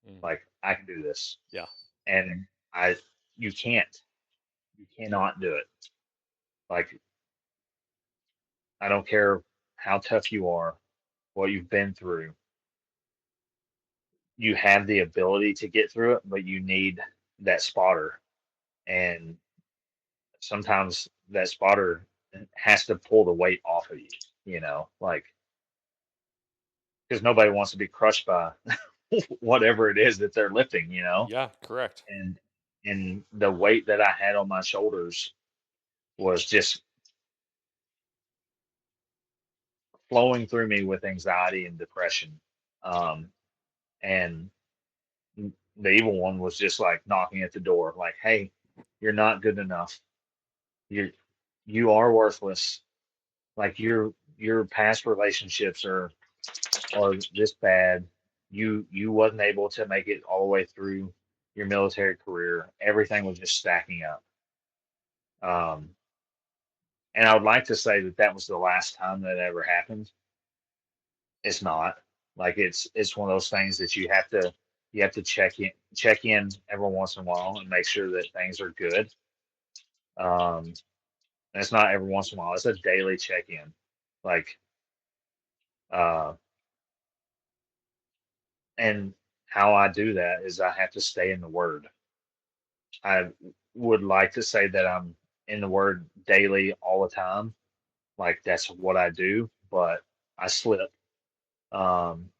Mm-hmm. Like, I can do this. Yeah. And I, you can't, you cannot do it. Like, I don't care how tough you are, what you've been through, you have the ability to get through it, but you need that spotter. And sometimes that spotter has to pull the weight off of you, like, because nobody wants to be crushed by whatever it is that they're lifting. Yeah. Correct. And the weight that I had on my shoulders was just flowing through me with anxiety and depression. Um, and the evil one was just like knocking at the door, like, "Hey, you're not good enough. You you are worthless. Like your past relationships are this bad. You wasn't able to make it all the way through your military career. Everything was just stacking up." Um, and I would like to say that that was the last time that ever happened. It's not. Like, it's one of those things that you have to check in every once in a while and make sure that things are good. And it's not every once in a while; it's a daily check in. Like, uh, and how I do that is I have to stay in the Word. I would like to say that I'm in the Word daily all the time, like that's what I do, but I slip. Um,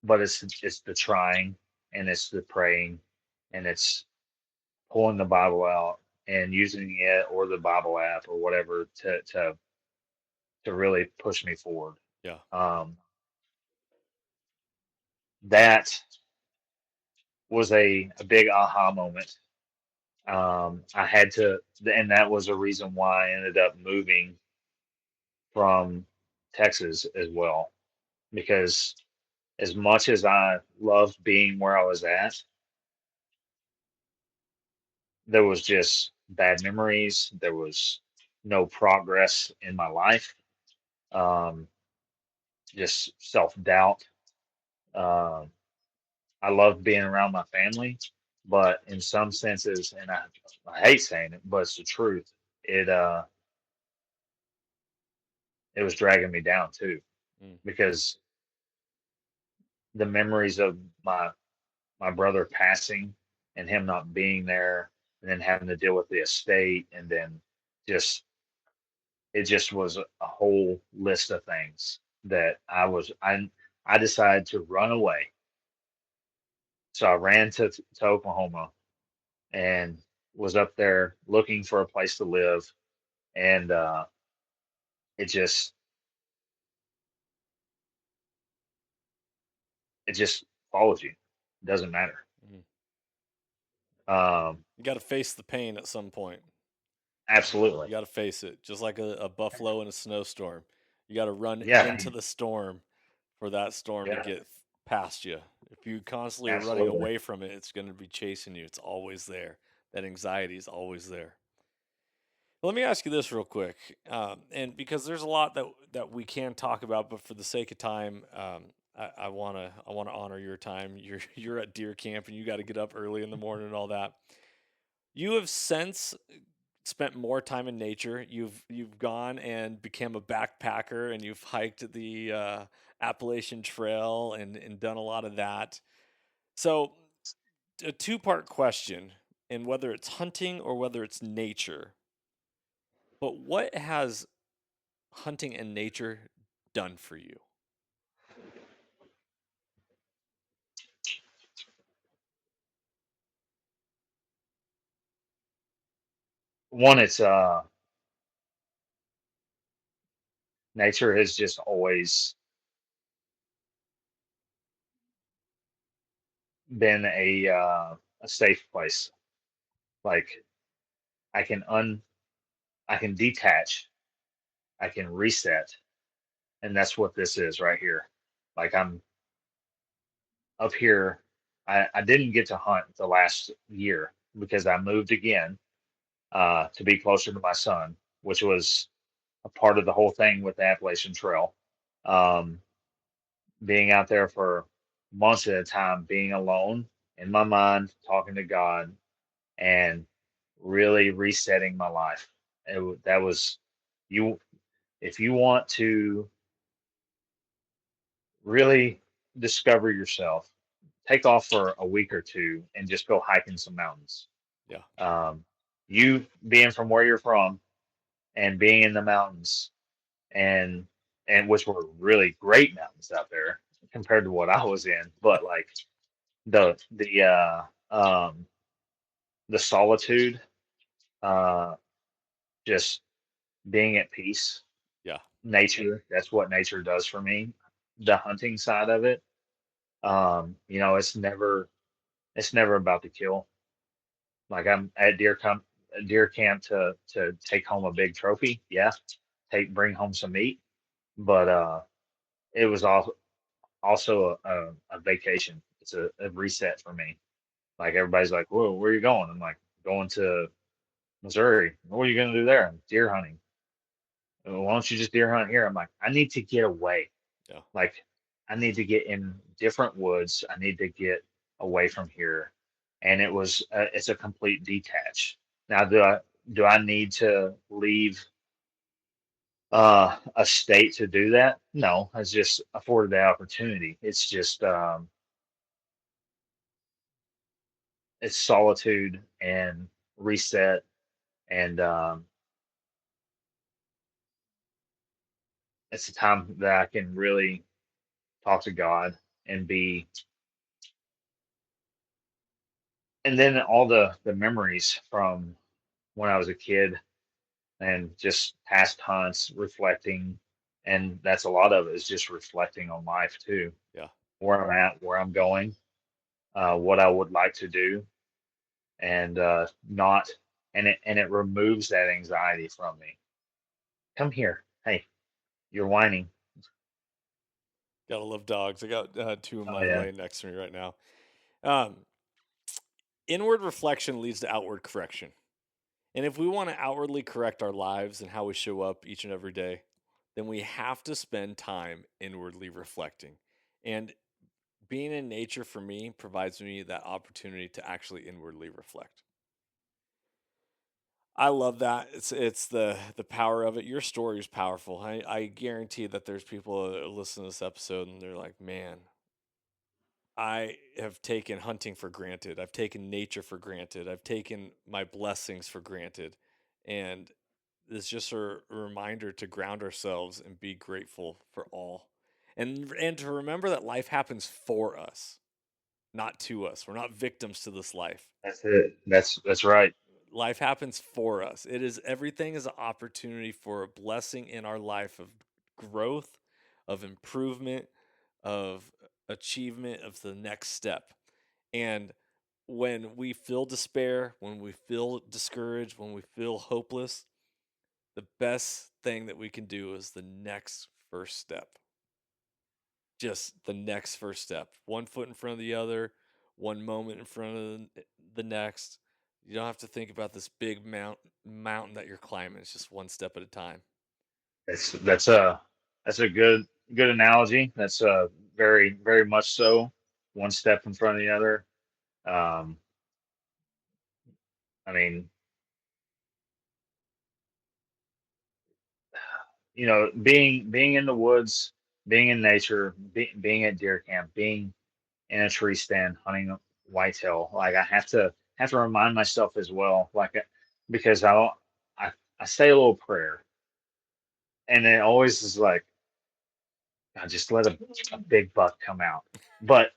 but it's the trying and it's the praying and it's pulling the Bible out and using it or the Bible app or whatever to really push me forward. Yeah. Um, that was a big aha moment. I had to, and that was a reason why I ended up moving from Texas as well, because as much as I loved being where I was at, there was just bad memories. There was no progress in my life. Um, just self doubt. Um, I love being around my family, but in some senses, and I hate saying it, but it's the truth. It it was dragging me down too Mm. because the memories of my brother passing and him not being there, and then having to deal with the estate, and then just it just was a whole list of things that I decided to run away. So I ran to Oklahoma and was up there looking for a place to live, and it just it just follows you. It doesn't matter. Mhm. Um, You got to face the pain at some point. absolutely. You got to face it, just like a buffalo in a snowstorm. You got to run Yeah. into the storm for that storm to Yeah. get past you. If you constantly are running Absolutely. away from it, it's going to be chasing you. It's always there. That anxiety is always there. Let me ask you this real quick, and because there's a lot that we can talk about, but for the sake of time, I wanna honor your time. You're at deer camp and you got to get up early in the morning and all that. You have since spent more time in nature. You've gone and became a backpacker, and you've hiked the Appalachian Trail and done a lot of that. So, a two-part question, and whether it's hunting or whether it's nature, but what has hunting and nature done for you? One, it's nature has just always been a safe place. Like I can I can detach, I can reset, and that's what this is right here. Like I'm up here. I didn't get to hunt the last year because I moved again to be closer to my son, which was a part of the whole thing with the Appalachian Trail. Um, Being out there for months at a time, being alone in my mind, talking to God, and really resetting my life. That was you. If you want to really discover yourself, take off for a week or two and just go hiking some mountains. Yeah, Um, you being from where you're from and being in the mountains and which were really great mountains out there compared to what I was in, but like the the uh the solitude, uh just being at peace, yeah, nature, that's what nature does for me. The hunting side of it, it's never about the kill. Like I'm at deer camp to take home a big trophy. Yeah, bring home some meat, but it was also a vacation. It's a reset for me. Like everybody's like, "Whoa, where are you going?" I'm like, "Going to Missouri." "What are you gonna do there?" "Deer hunting." "Why don't you just deer hunt here?" I'm like, "I need to get away. yeah. Like, I need to get in different woods. I need to get away from here." And it's a complete detach. Now, do I need to leave a state to do that? No, it's just afforded the opportunity. It's just it's solitude and reset, and it's a time that I can really talk to God and be, and then all the memories from when I was a kid and just past hunts, reflecting, and that's a lot of it is just reflecting on life too, Yeah. where I'm at, where I'm going, what I would like to do, and not, and it removes that anxiety from me. Come here, hey, you're whining. Gotta love dogs. I got two of Oh mine yeah, laying next to me right now. Um, Inward reflection leads to outward correction. And if we want to outwardly correct our lives and how we show up each and every day, then we have to spend time inwardly reflecting. And being in nature for me provides me that opportunity to actually inwardly reflect. I love that. It's the power of it. Your story is powerful. I guarantee that there's people that listen to this episode and they're like, man, I have taken hunting for granted. I've taken nature for granted. I've taken my blessings for granted. And it's just a reminder to ground ourselves and be grateful for all. And to remember that life happens for us, not to us. We're not victims to this life. that's it. That's right. Life happens for us. It is everything is an opportunity for a blessing in our life of growth, of improvement, of achievement of the next step. And when we feel despair, when we feel discouraged, when we feel hopeless, the best thing that we can do is the next first step. Just the next first step. One foot in front of the other, one moment in front of the next. You don't have to think about this big mountain that you're climbing. It's just one step at a time. That's a good analogy. That's very very much so. One step in front of the other. Um, I mean, being in the woods, being in nature, being at deer camp, being in a tree stand hunting whitetail. Like I have to remind myself as well, because I I say a little prayer, and it always is like, God, just let a big buck come out. But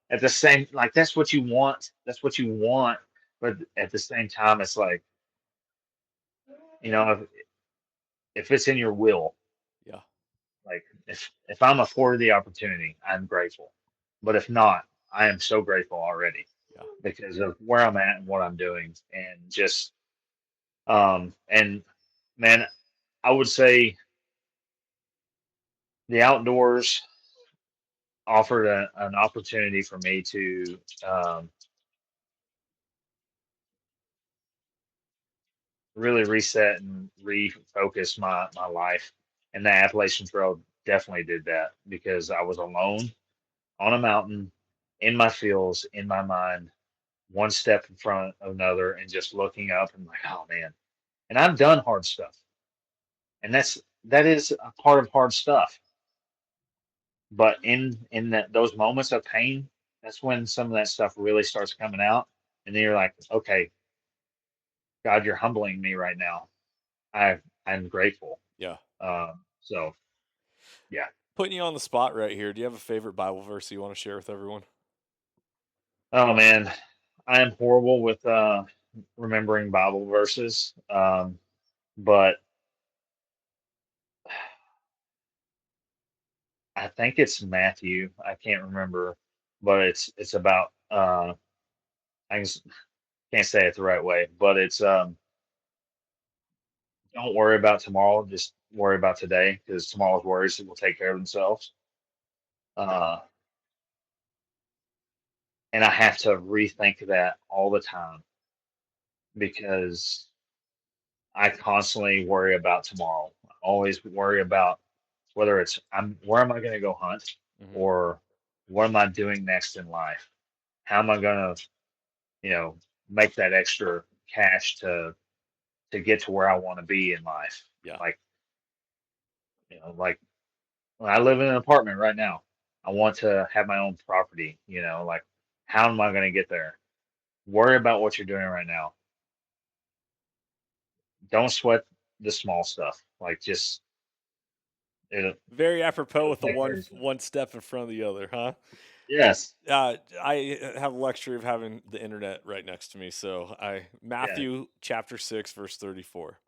at the same, like that's what you want. That's what you want. But at the same time, it's like, if it's in your will, Yeah, like if I'm afforded the opportunity, I'm grateful. But if not, I am so grateful already yeah. because of where I'm at and what I'm doing, and just and man, I would say the outdoors offered an opportunity for me to really reset and refocus my life. And the Appalachian Trail definitely did that because I was alone on a mountain in my fields, in my mind, one step in front of another, and just looking up and like, oh man. And I've done hard stuff, and that is a part of hard stuff. But in those moments of pain, that's when some of that stuff really starts coming out, and then you're like, okay, God, you're humbling me right now. I'm grateful. Yeah. So yeah. Putting you on the spot right here. Do you have a favorite Bible verse you want to share with everyone? Oh man, I am horrible with remembering Bible verses. But I think it's Matthew. I can't remember, but it's about I just can't say it the right way, but it's don't worry about tomorrow, just worry about today because tomorrow's worries will take care of themselves. Uh, and I have to rethink that all the time because I constantly worry about tomorrow. I always worry about whether it's where am I going to go hunt, Hmm. or what am I doing next in life? How am I going to, you know, make that extra cash to get to where I want to be in life? Yeah. Like, like when I live in an apartment right now, I want to have my own property, like how am I going to get there? Worry about what you're doing right now. Don't sweat the small stuff. Like just Very apropos it'll with the take care one of itself. one step in front of the other, huh? Yes. I have a luxury of having the internet right next to me. So Yeah. Matthew chapter 6, verse 34.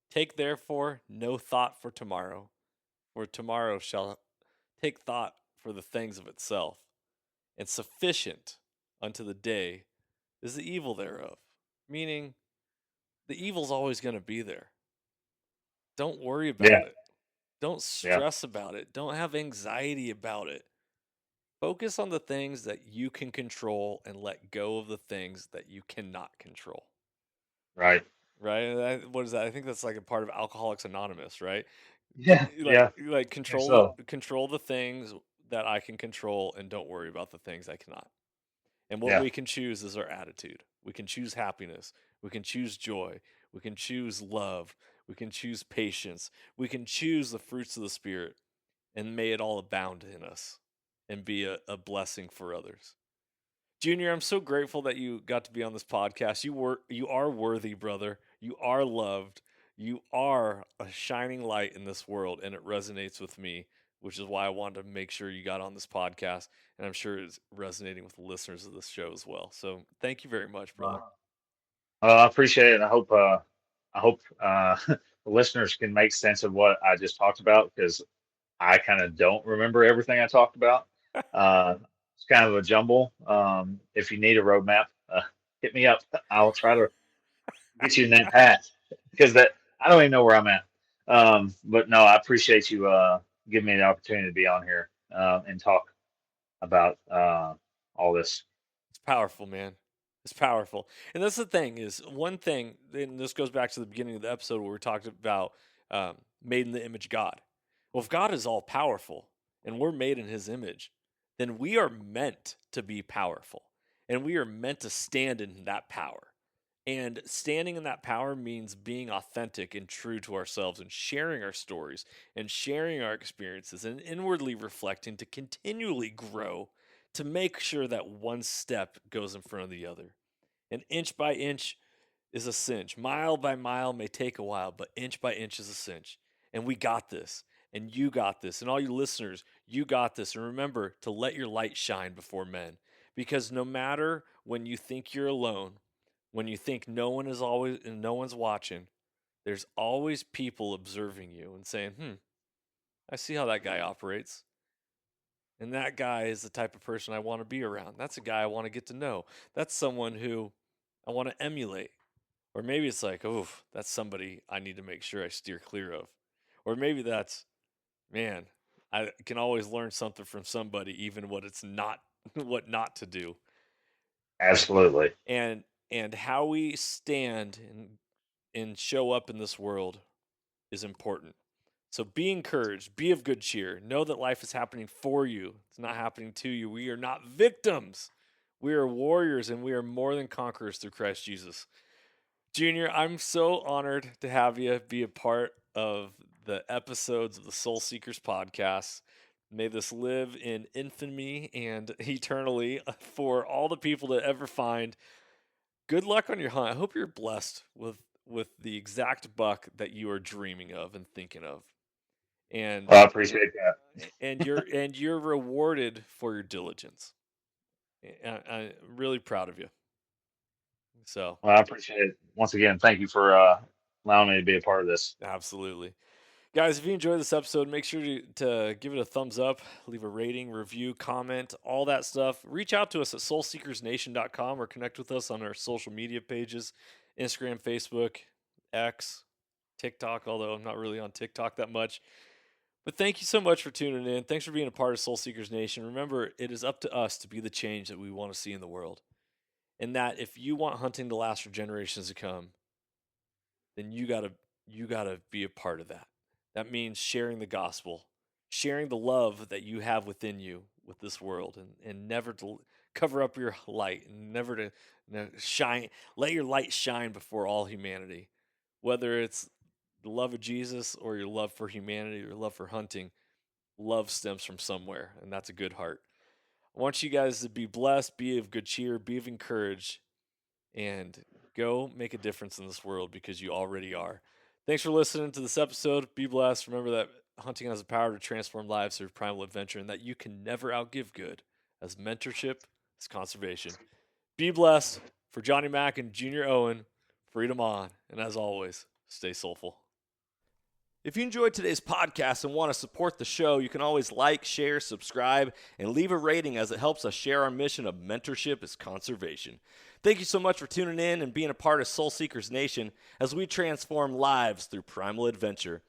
Take therefore no thought for tomorrow, for tomorrow shall take thought for the things of itself, and sufficient unto the day is the evil thereof. Meaning the evil's always going to be there. Don't worry about Yeah. it. Don't Yeah. stress about it. Don't have anxiety about it. Focus on the things that you can control and let go of the things that you cannot control. Right. Right? What is that? I think that's like a part of Alcoholics Anonymous, right? Yeah. Yeah. Like I think so. control the things that I can control and don't worry about the things I cannot. And what Yeah. we can choose is our attitude. We can choose happiness. We can choose joy. We can choose love. We can choose patience. We can choose the fruits of the Spirit. And may it all abound in us and be a blessing for others. Junior, I'm so grateful that you got to be on this podcast. You are worthy, brother. You are loved. You are a shining light in this world, and it resonates with me, which is why I wanted to make sure you got on this podcast, and I'm sure it's resonating with the listeners of this show as well. So, thank you very much, brother. Well, I appreciate it. I hope the listeners can make sense of what I just talked about because I kind of don't remember everything I talked about. It's kind of a jumble. If you need a roadmap, hit me up. I'll try to get you in that path because that I don't even know where I'm at. But no, I appreciate you giving me the opportunity to be on here and talk about all this. It's powerful, man. It's powerful. And that's the thing is one thing, and this goes back to the beginning of the episode where we talked about made in the image of God. Well, if God is all powerful and we're made in his image, then we are meant to be powerful and we are meant to stand in that power. And standing in that power means being authentic and true to ourselves and sharing our stories and sharing our experiences and inwardly reflecting to continually grow to make sure that one step goes in front of the other. And inch by inch is a cinch. Mile by mile may take a while, but inch by inch is a cinch. And we got this. And you got this. And all you listeners, you got this. And remember to let your light shine before men. Because no matter when you think you're alone, when you think no one is always and no one's watching, there's always people observing you and saying, I see how that guy operates. And that guy is the type of person I want to be around. That's a guy I want to get to know. That's someone who I want to emulate. Or maybe it's like, oh, that's somebody I need to make sure I steer clear of. Or maybe that's, man, I can always learn something from somebody, even what it's not, what not to do. Absolutely. And how we stand and show up in this world is important. So be encouraged, be of good cheer. Know that life is happening for you. It's not happening to you. We are not victims. We are warriors and we are more than conquerors through Christ Jesus. Junior, I'm so honored to have you be a part of the episodes of the Soul Seekers podcast. May this live in infamy and eternally for all the people that ever find. Good luck on your hunt. I hope you're blessed with the exact buck that you are dreaming of and thinking of. And Well, I appreciate that. and you're rewarded for your diligence. I'm really proud of you. So, Well, I appreciate it. Once again, thank you for allowing me to be a part of this. absolutely. Guys, if you enjoyed this episode, make sure to give it a thumbs up, leave a rating, review, comment, all that stuff. Reach out to us at soulseekersnation.com or connect with us on our social media pages, Instagram, Facebook, X, TikTok, although I'm not really on TikTok that much. But thank you so much for tuning in. Thanks for being a part of Soul Seekers Nation. Remember, it is up to us to be the change that we want to see in the world. And that if you want hunting to last for generations to come, then you gotta be a part of that. That means sharing the gospel, sharing the love that you have within you with this world, and never to cover up your light, and never to shine. Let your light shine before all humanity, whether it's the love of Jesus or your love for humanity or love for hunting. Love stems from somewhere, and that's a good heart. I want you guys to be blessed, be of good cheer, be of encourage, and go make a difference in this world because you already are. Thanks for listening to this episode. Be blessed. Remember that hunting has the power to transform lives through primal adventure and that you can never outgive good as mentorship is conservation. Be blessed. For Johnny Mack and Junior Owen, freedom on. And as always, stay soulful. If you enjoyed today's podcast and want to support the show, you can always like, share, subscribe, and leave a rating as it helps us share our mission of mentorship is conservation. Thank you so much for tuning in and being a part of Soul Seekers Nation as we transform lives through primal adventure.